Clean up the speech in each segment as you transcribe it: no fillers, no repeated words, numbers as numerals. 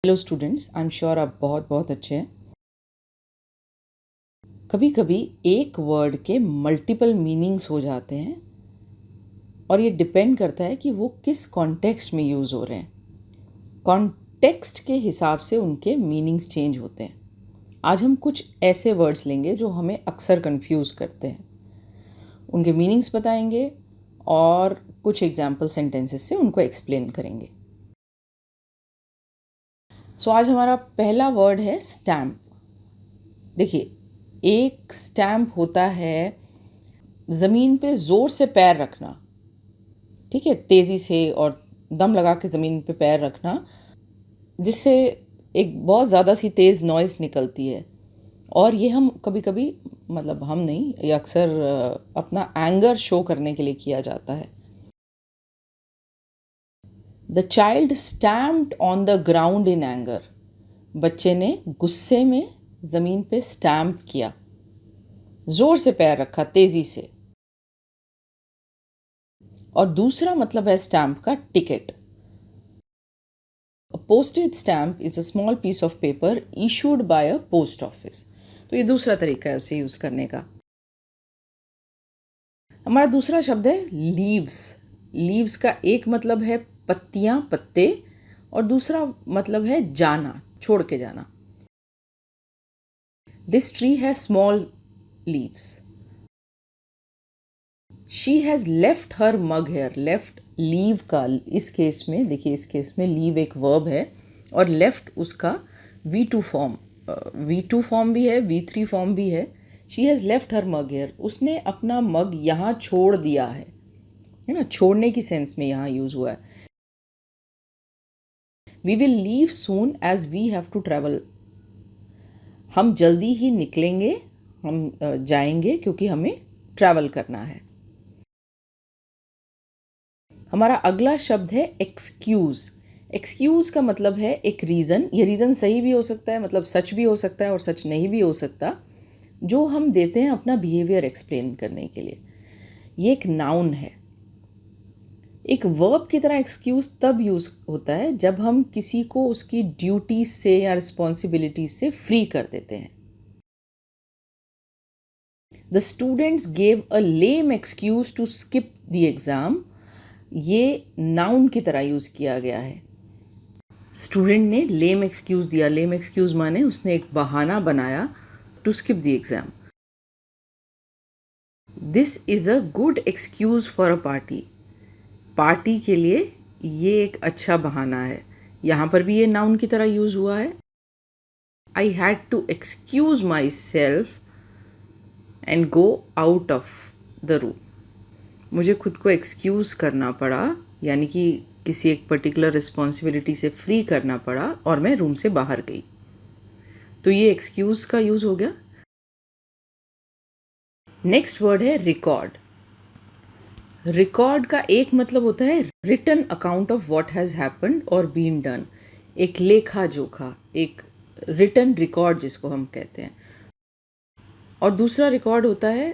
Hello students, I am sure आप बहुत बहुत अच्छे हैं। कभी कभी एक वर्ड के मल्टीपल मीनिंग्स हो जाते हैं और ये डिपेंड करता है कि वो किस कॉन्टेक्स्ट में यूज़ हो रहे हैं। कॉन्टेक्स्ट के हिसाब से उनके मीनिंग्स चेंज होते हैं। आज हम कुछ ऐसे वर्ड्स लेंगे जो हमें अक्सर कंफ्यूज करते हैं, उनके मीनिंग्स बताएंगे और कुछ एग्जाम्पल सेंटेंसेस से उनको एक्सप्लेन करेंगे। आज हमारा पहला वर्ड है स्टैम्प। देखिए, एक स्टैम्प होता है ज़मीन पे ज़ोर से पैर रखना, ठीक है, तेज़ी से और दम लगा के ज़मीन पे पैर रखना, जिससे एक बहुत ज़्यादा सी तेज़ नॉइज़ निकलती है। और ये हम कभी कभी, मतलब हम नहीं, ये अक्सर अपना एंगर शो करने के लिए किया जाता है। The child stamped on the ground in anger. बच्चे ने गुस्से में ज़मीन पे स्टैम्प किया, ज़ोर से पैर रखा, तेज़ी से। और दूसरा मतलब है स्टैम्प का ticket. A postage stamp is a small piece of paper issued by a post office. तो ये दूसरा तरीका है उसे यूज़ करने का। हमारा दूसरा शब्द है लीव्स। लीव्स का एक मतलब है पत्तियाँ, पत्ते, और दूसरा मतलब है जाना, छोड़ के जाना। This tree has small leaves. She has left her mug here. Left leave का इस केस में, देखिए इस केस में लीव एक वर्ब है और लेफ्ट उसका V2 फॉर्म, V2 फॉर्म भी है, V3 फॉर्म भी है। She has left her mug here. उसने अपना मग यहाँ छोड़ दिया है ना, छोड़ने की सेंस में यहाँ यूज़ हुआ है। We will leave soon as we have to travel. हम जल्दी ही निकलेंगे, हम जाएंगे क्योंकि हमें ट्रैवल करना है। हमारा अगला शब्द है एक्सक्यूज़। एक्सक्यूज़ का मतलब है एक रीज़न। ये रीज़न सही भी हो सकता है, मतलब सच भी हो सकता है और सच नहीं भी हो सकता, जो हम देते हैं अपना बिहेवियर एक्सप्लेन करने के लिए। ये एक नाउन है। एक वर्ब की तरह एक्सक्यूज़ तब यूज़ होता है जब हम किसी को उसकी ड्यूटीज से या रिस्पॉन्सिबिलिटीज से फ्री कर देते हैं। The students gave a lame excuse to skip the exam. ये नाउन की तरह यूज़ किया गया है। स्टूडेंट ने लेम एक्सक्यूज़ दिया। लेम एक्सक्यूज़ माने उसने एक बहाना बनाया to skip the exam. This is a good excuse for a party. Party के लिए ये एक अच्छा बहाना है। यहाँ पर भी ये नाउन की तरह यूज़ हुआ है। I had to excuse myself and go out of the room. मुझे खुद को एक्सक्यूज़ करना पड़ा, यानी कि किसी एक पर्टिकुलर रिस्पॉन्सिबिलिटी से फ्री करना पड़ा और मैं रूम से बाहर गई। तो ये एक्सक्यूज़ का यूज़ हो गया। नेक्स्ट वर्ड है रिकॉर्ड। रिकॉर्ड का एक मतलब होता है written account of what has happened और बीन डन। एक लेखा जोखा, एक रिटन रिकॉर्ड जिसको हम कहते हैं। और दूसरा रिकॉर्ड होता है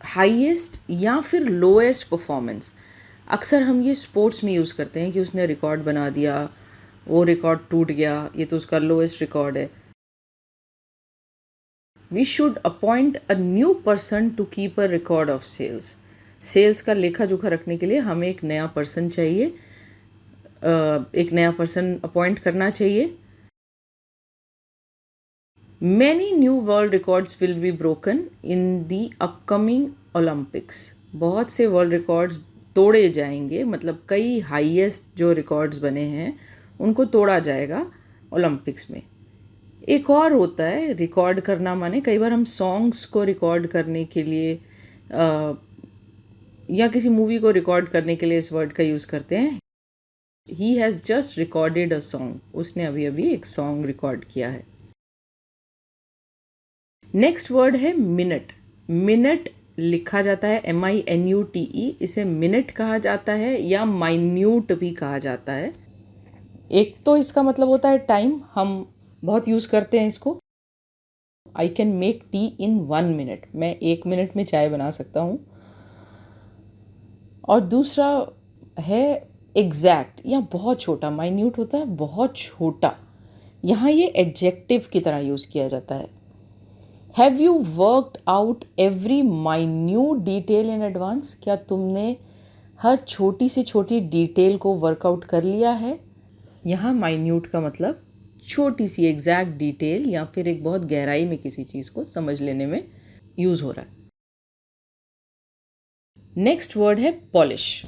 हाईएस्ट या फिर लोएस्ट परफॉर्मेंस। अक्सर हम ये स्पोर्ट्स में यूज़ करते हैं कि उसने रिकॉर्ड बना दिया, वो रिकॉर्ड टूट गया, ये तो उसका लोएस्ट रिकॉर्ड है। We should appoint a new person to keep a record of sales. Sales का लेखा जोखा रखने के लिए हमें एक नया पर्सन चाहिए, एक नया पर्सन अपॉइंट करना चाहिए। Many new world records will be broken in the upcoming Olympics. बहुत से वर्ल्ड रिकॉर्ड्स तोड़े जाएंगे, मतलब कई हाईएस्ट जो रिकॉर्ड्स बने हैं उनको तोड़ा जाएगा ओलंपिक्स में। एक और होता है रिकॉर्ड करना, माने कई बार हम सॉन्ग्स को रिकॉर्ड करने के लिए या किसी मूवी को रिकॉर्ड करने के लिए इस वर्ड का यूज़ करते हैं। He has just recorded a song. उसने अभी अभी एक सॉन्ग रिकॉर्ड किया है। नेक्स्ट वर्ड है मिनट। मिनट लिखा जाता है MINUTE। इसे मिनट कहा जाता है या माइन्यूट भी कहा जाता है। एक तो इसका मतलब होता है टाइम, हम बहुत यूज़ करते हैं इसको। I can make tea in 1 minute. मैं 1 मिनट में चाय बना सकता हूँ। और दूसरा है एग्जैक्ट या बहुत छोटा। माइन्यूट होता है बहुत छोटा, यहाँ ये एडजेक्टिव की तरह यूज़ किया जाता है। Have you worked out every minute detail in advance? क्या तुमने हर छोटी से छोटी डिटेल को वर्कआउट कर लिया है? यहाँ माइन्यूट का मतलब छोटी सी एग्जैक्ट डिटेल या फिर एक बहुत गहराई में किसी चीज़ को समझ लेने में यूज़ हो रहा है। नेक्स्ट वर्ड है पॉलिश।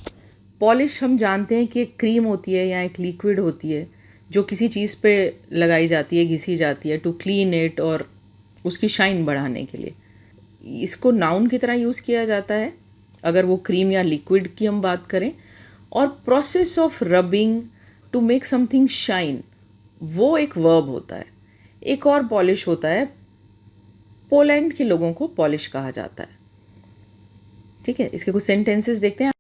पॉलिश हम जानते हैं कि एक क्रीम होती है या एक लिक्विड होती है जो किसी चीज़ पे लगाई जाती है, घिसी जाती है टू क्लीन इट और उसकी शाइन बढ़ाने के लिए। इसको नाउन की तरह यूज़ किया जाता है अगर वो क्रीम या लिक्विड की हम बात करें। और process of rubbing to make something shine वो एक वर्ब होता है। एक और पॉलिश होता है, पोलैंड के लोगों को पॉलिश कहा जाता है। ठीक है, इसके कुछ सेंटेंसेस देखते हैं।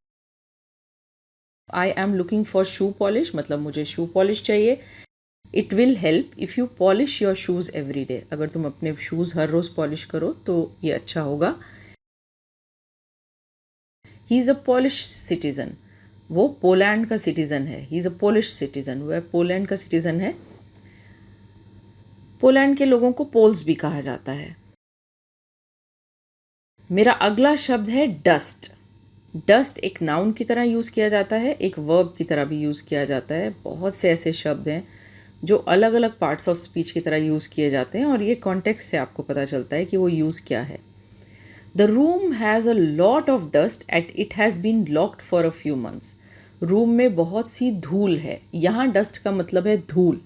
आई am looking for shoe polish, मतलब मुझे शू पॉलिश चाहिए। It will help if you polish your shoes every day. अगर तुम अपने शूज़ हर रोज़ पॉलिश करो तो ये अच्छा होगा। He is a Polish citizen, वो पोलैंड का सिटीज़न है। He is a Polish citizen, वह पोलैंड का सिटीज़न है। पोलैंड के लोगों को पोल्स भी कहा जाता है। मेरा अगला शब्द है डस्ट। डस्ट एक नाउन की तरह यूज़ किया जाता है, एक वर्ब की तरह भी यूज़ किया जाता है। बहुत से ऐसे शब्द हैं जो अलग अलग पार्ट्स ऑफ स्पीच की तरह यूज़ किए जाते हैं और ये कॉन्टेक्स्ट से आपको पता चलता है कि वो यूज़ क्या है। The room has a lot of dust at it has been locked for a few months. Room में बहुत सी धूल है। यहाँ डस्ट का मतलब है धूल।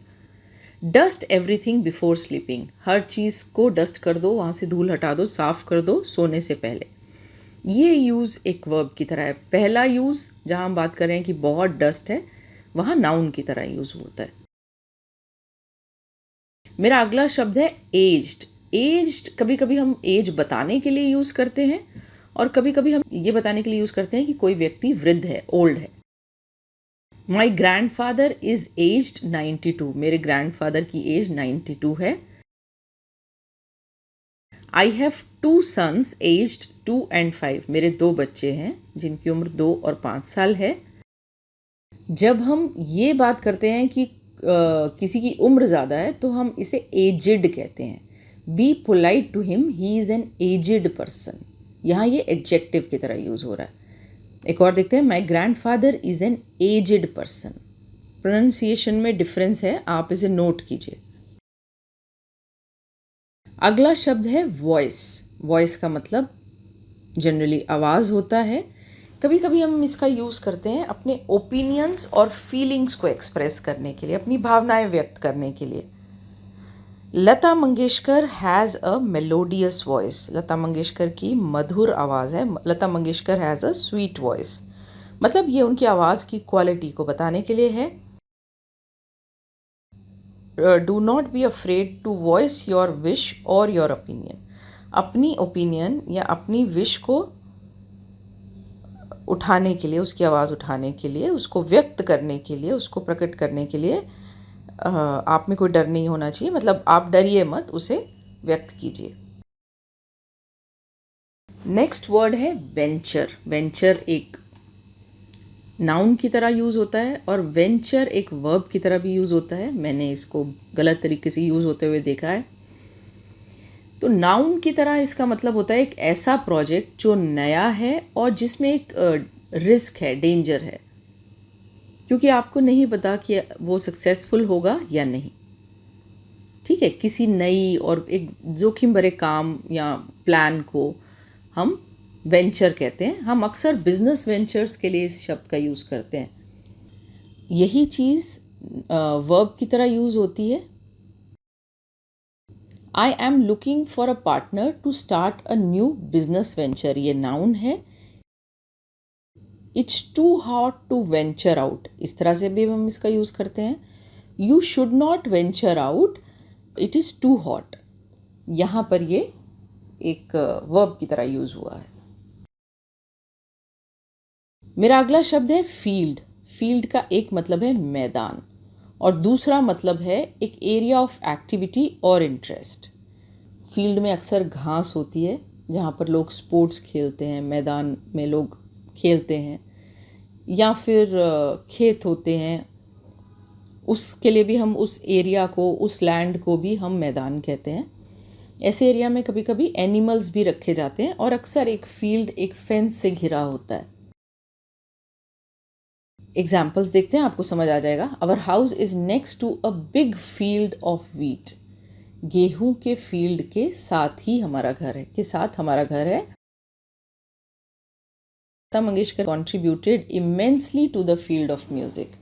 डस्ट एवरीथिंग बिफोर स्लीपिंग, हर चीज़ को डस्ट कर दो, वहाँ से धूल हटा दो, साफ़ कर दो सोने से पहले। ये यूज़ एक वर्ब की तरह है। पहला यूज़ जहाँ हम बात कर रहे हैं कि बहुत डस्ट है, वहाँ नाउन की तरह यूज़ होता है। मेरा अगला शब्द है एज्ड। एज्ड कभी कभी हम एज बताने के लिए यूज़ करते हैं और कभी कभी हम ये बताने के लिए यूज़ करते हैं कि कोई व्यक्ति वृद्ध है, ओल्ड है। My grandfather is aged 92, मेरे ग्रैंड फादर की एज 92 है। I have 2 sons aged 2 and 5, मेरे 2 बच्चे हैं जिनकी उम्र 2 और 5 साल है। जब हम ये बात करते हैं कि किसी की उम्र ज़्यादा है तो हम इसे एजिड कहते हैं। Be polite to him, he is an aged person. यहाँ ये एडजेक्टिव की तरह यूज़ हो रहा है। एक और देखते हैं, माई grandfather is an aged person. Pronunciation में डिफरेंस है, आप इसे नोट कीजिए। अगला शब्द है वॉइस। वॉइस का मतलब जनरली आवाज़ होता है। कभी कभी हम इसका यूज़ करते हैं अपने ओपिनियंस और फीलिंग्स को एक्सप्रेस करने के लिए, अपनी भावनाएं व्यक्त करने के लिए। Lata Mangeshkar has a melodious voice, Lata Mangeshkar की मधुर आवाज़ है। Lata Mangeshkar has a sweet voice, मतलब ये उनकी आवाज़ की क्वालिटी को बताने के लिए है। Do not be afraid to voice your wish और योर ओपिनियन, अपनी ओपिनियन या अपनी विश को उठाने के लिए, उसकी आवाज़ उठाने के लिए, उसको व्यक्त करने के लिए, उसको प्रकट करने के लिए आप में कोई डर नहीं होना चाहिए, मतलब आप डरिए मत, उसे व्यक्त कीजिए। नेक्स्ट वर्ड है वेंचर। वेंचर एक नाउन की तरह यूज़ होता है और वेंचर एक वर्ब की तरह भी यूज़ होता है। मैंने इसको गलत तरीके से यूज़ होते हुए देखा है। तो नाउन की तरह इसका मतलब होता है एक ऐसा प्रोजेक्ट जो नया है और जिसमें एक रिस्क है, डेंजर है, क्योंकि आपको नहीं पता कि वो सक्सेसफुल होगा या नहीं। ठीक है, किसी नई और एक जोखिम भरे काम या प्लान को हम वेंचर कहते हैं। हम अक्सर बिजनेस वेंचर्स के लिए इस शब्द का यूज़ करते हैं। यही चीज़ वर्ब की तरह यूज़ होती है। I am looking for a partner to start a new business venture, ये नाउन है। It's too hot to venture out, इस तरह से भी हम इसका यूज़ करते हैं। You should not venture out, it is too hot. यहाँ पर ये एक वर्ब की तरह यूज़ हुआ है। मेरा अगला शब्द है फील्ड। फील्ड का एक मतलब है मैदान और दूसरा मतलब है एक एरिया ऑफ एक्टिविटी और इंटरेस्ट। फील्ड में अक्सर घास होती है जहाँ पर लोग स्पोर्ट्स खेलते हैं, मैदान में लोग खेलते हैं, या फिर खेत होते हैं उसके लिए भी हम उस एरिया को, उस लैंड को भी हम मैदान कहते हैं। ऐसे एरिया में कभी कभी एनिमल्स भी रखे जाते हैं और अक्सर एक फील्ड एक फेंस से घिरा होता है। एग्जाम्पल्स देखते हैं, आपको समझ आ जाएगा। Our house is next to a big field of wheat. गेहूं के फील्ड के साथ ही हमारा घर है, के साथ हमारा घर है। Lata Mangeshkar contributed immensely to the field of music।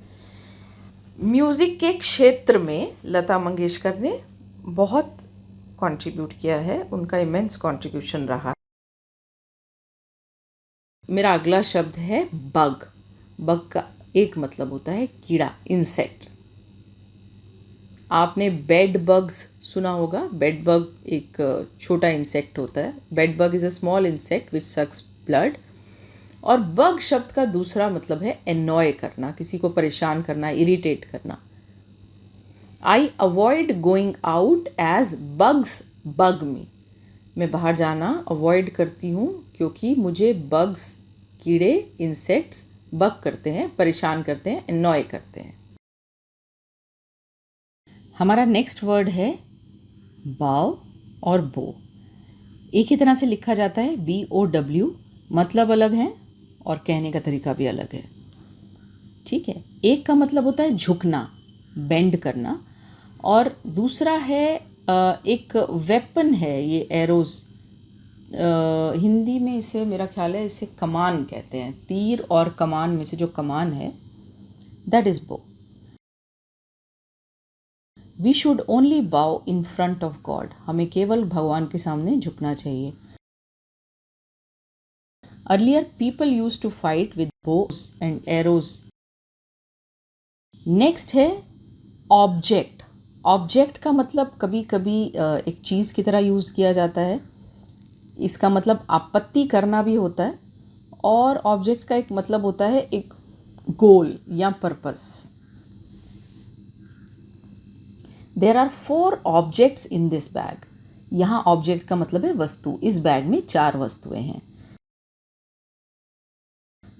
Music के क्षेत्र में लता मंगेशकर ने बहुत कंट्रीब्यूट किया है, उनका इमेंस कंट्रीब्यूशन रहा। मेरा अगला शब्द है बग। बग का एक मतलब होता है कीड़ा, इंसेक्ट। आपने बेड बग्स सुना होगा। बेड बग एक छोटा इंसेक्ट होता है। Bed bug is a small insect which sucks blood. और बग शब्द का दूसरा मतलब है एनॉय करना, किसी को परेशान करना, इरिटेट करना। I avoid going out as bugs bug me. मैं बाहर जाना अवॉइड करती हूँ क्योंकि मुझे बग्स, कीड़े, इंसेक्ट्स बग करते हैं, परेशान करते हैं, एनॉय करते हैं। हमारा नेक्स्ट वर्ड है बाव और बो। एक ही तरह से लिखा जाता है, BOW। मतलब अलग है और कहने का तरीका भी अलग है। ठीक है, एक का मतलब होता है झुकना, बेंड करना, और दूसरा है एक वेपन है, ये एरोज। हिंदी में इसे, मेरा ख्याल है इसे कमान कहते हैं। तीर और कमान में से जो कमान है, दैट इज बो। वी शुड ओनली बाव इन फ्रंट ऑफ गॉड। हमें केवल भगवान के सामने झुकना चाहिए। Earlier people use to fight with bows and arrows. Next है ऑब्जेक्ट। ऑब्जेक्ट का मतलब कभी कभी एक चीज़ की तरह यूज़ किया जाता है। इसका मतलब आपत्ति करना भी होता है, और ऑब्जेक्ट का एक मतलब होता है एक गोल या purpose. There are 4 objects in this bag. यहाँ ऑब्जेक्ट का मतलब है वस्तु। इस बैग में 4 वस्तुएं हैं।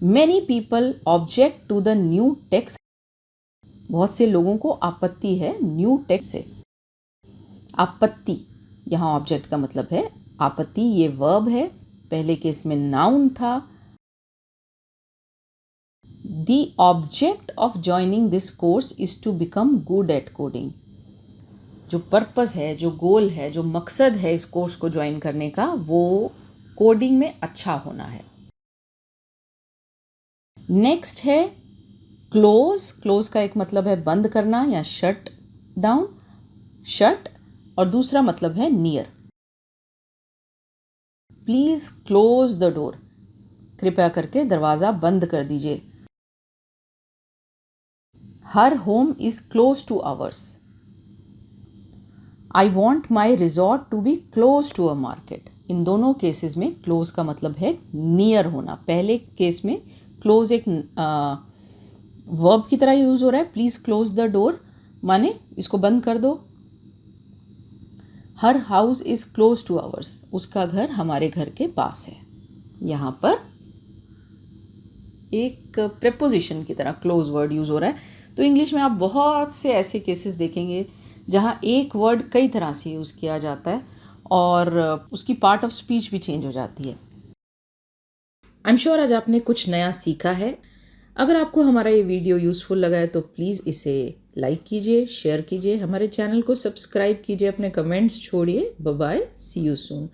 Many people object to the new text. बहुत से लोगों को आपत्ति है न्यू टेक्स्ट से। आपत्ति, यहाँ ऑब्जेक्ट का मतलब है आपत्ति। ये वर्ब है, पहले केस में नाउन था। The object of joining this course is to become good at coding। जो पर्पस है, जो गोल है, जो मकसद है इस कोर्स को ज्वाइन करने का, वो कोडिंग में अच्छा होना है। नेक्स्ट है क्लोज। क्लोज का एक मतलब है बंद करना या शट डाउन, शट, और दूसरा मतलब है near. Please close the door. कृपया करके दरवाज़ा बंद कर दीजिए। Her home is close to ours. I want my resort to be close to a market. इन दोनों केसेस में क्लोज का मतलब है नियर होना। पहले केस में क्लोज एक वर्ब की तरह यूज हो रहा है। प्लीज क्लोज द डोर माने इसको बंद कर दो। Her house is close to ours. उसका घर हमारे घर के पास है। यहाँ पर एक प्रेपोजिशन की तरह क्लोज वर्ड यूज हो रहा है। तो इंग्लिश में आप बहुत से ऐसे केसेस देखेंगे जहाँ एक वर्ड कई तरह से यूज़ किया जाता है और उसकी पार्ट ऑफ स्पीच भी चेंज हो जाती है। आई एम श्योर आज आपने कुछ नया सीखा है। अगर आपको हमारा ये वीडियो यूज़फुल लगा है तो प्लीज़ इसे लाइक कीजिए, शेयर कीजिए, हमारे चैनल को सब्सक्राइब कीजिए, अपने कमेंट्स छोड़िए। Bye bye, see you soon.